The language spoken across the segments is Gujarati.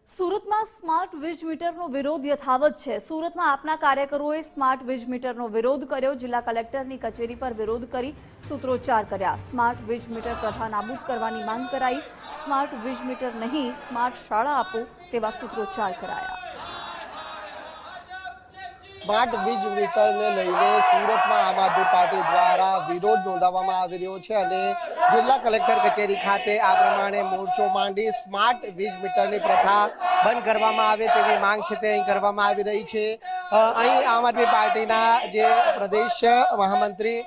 સુરતમાં સ્માર્ટ વીજ મીટરનો વિરોધ યથાવત છે। સુરતમાં આપના કાર્યકરોએ સ્માર્ટ વીજ મીટરનો વિરોધ કર્યો। જિલ્લા કલેક્ટરની કચેરી પર વિરોધ કરી સૂત્રોચ્ચાર કર્યા। સ્માર્ટ વીજ મીટર પ્રથા નાબૂદ કરવાની માંગ કરાઈ। સ્માર્ટ વીજ મીટર નહીં, સ્માર્ટ શાળા આપો તેવા સૂત્રોચ્ચાર કરાયા। સ્માર્ટ વીજ મીટરને લઈને સુરતમાં આમ આદમી પાર્ટી દ્વારા વિરોધ નોંધાવવામાં આવી રહ્યો છે અને જિલ્લા કલેક્ટર કચેરી ખાતે આ પ્રમાણે મોરચો માંડી સ્માર્ટ વીજ મીટરની પ્રથા બંધ કરવામાં આવે તેવી માંગ છે તે અહીં કરવામાં આવી રહી છે। અહીં આમ આદમી પાર્ટીના જે પ્રદેશ મહામંત્રી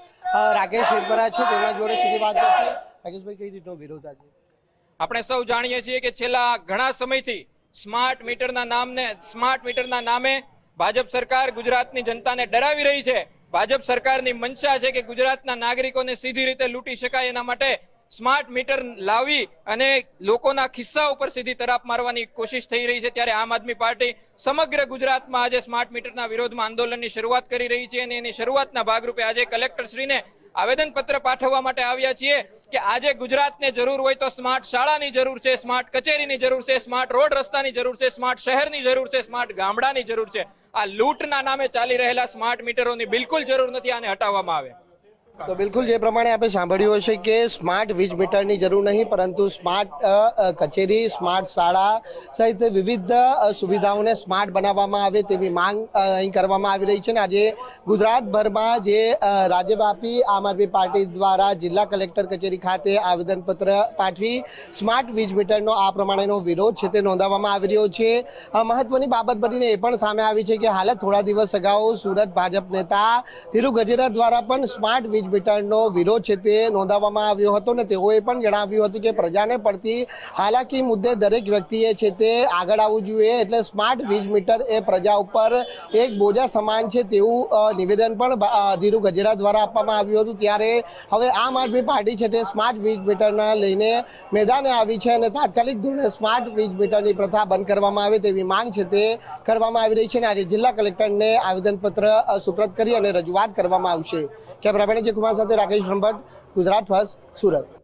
રાકેશ હિરપરા છે તેમના જોડે સીધી વાત કરશે। રાકેશભાઈ, કઈ રીતનો વિરોધ આજે? આપણે સૌ જાણીએ છીએ કે છેલ્લા ઘણા સમયથી સ્માર્ટ મીટરના નામે ભાજપ સરકાર ગુજરાતની જનતાને ડરાવી રહી છે। ભાજપ સરકારની મંશા છે કે ગુજરાતના નાગરિકોને સીધી રીતે લૂંટી શકાય એના માટે સ્માર્ટ મીટર લાવી અને લોકોના ખિસ્સા ઉપર સીધી તરાપ મારવાની કોશિશ થઈ રહી છે। ત્યારે આમ આદમી પાર્ટી સમગ્ર ગુજરાતમાં આજે સ્માર્ટ મીટરના વિરોધમાં આંદોલનની શરૂઆત કરી રહી છે અને એની શરૂઆતના ભાગરૂપે આજે કલેક્ટરશ્રીને આવેદનપત્ર પાઠવવા માટે આવ્યા છીએ કે આજે ગુજરાતને જરૂર હોય તો સ્માર્ટ શાળાની જરૂર છે, સ્માર્ટ કચેરીની જરૂર છે, સ્માર્ટ રોડ રસ્તાની જરૂર છે, સ્માર્ટ શહેરની જરૂર છે, સ્માર્ટ ગામડાની જરૂર છે। આ લૂંટના નામે ચાલી રહેલા સ્માર્ટ મીટરોની બિલકુલ જરૂર નથી, આને હટાવવામાં આવે। તો બિલકુલ જે પ્રમાણે આપણે સાંભળ્યું હશે કે સ્માર્ટ વીજ મીટરની જરૂર નહીં પરંતુ સ્માર્ટ કચેરી, સ્માર્ટ શાળા સહિત વિવિધ સુવિધાઓને સ્માર્ટ બનાવવામાં આવે તેવી માંગ અહીં કરવામાં આવી રહી છે અને આજે ગુજરાતભરમાં જે રાજ્યવ્યાપી આમ આદમી પાર્ટી દ્વારા જિલ્લા કલેક્ટર કચેરી ખાતે આવેદનપત્ર પાઠવી સ્માર્ટ વીજ મીટરનો આ પ્રમાણેનો વિરોધ છે તે નોંધાવવામાં આવી રહ્યો છે। મહત્વની બાબત બનીને એ પણ સામે આવી છે કે હાલ થોડા દિવસ અગાઉ સુરત ભાજપ નેતા ધીરુ ગજેરા દ્વારા પણ સ્માર્ટ વીજ મીટરનો વિરોધ છે તે નોંધાવવામાં આવ્યો હતો ને તેઓએ પણ જણાવ્યું હતું કે પ્રજાને પડતી હાલાકી મુદ્દે દરેક વ્યક્તિએ છે તે આગળ આવવું જોઈએ। એટલે સ્માર્ટ વીજ મીટર એ પ્રજા ઉપર એક બોજા સમાન છે તેવું નિવેદન પણ ધીરુ ગજેરા દ્વારા આપવામાં આવ્યું હતું। ત્યારે હવે આમ આદમી પાર્ટી છે તે સ્માર્ટ વીજ મીટરના લઈને મેદાને આવી છે અને તાત્કાલિક ધોરણે સ્માર્ટ વીજ મીટરની પ્રથા બંધ કરવામાં આવે તેવી માંગ છે તે કરવામાં આવી રહી છે અને આજે જિલ્લા કલેક્ટરને આવેદનપત્ર સુપ્રત કરી અને રજૂઆત કરવામાં આવશે। કેમેરામેન કુમાર સાથે રાકેશ બ્રહ્મભટ્ટ, ગુજરાત ફર્સ્ટ, સુરત।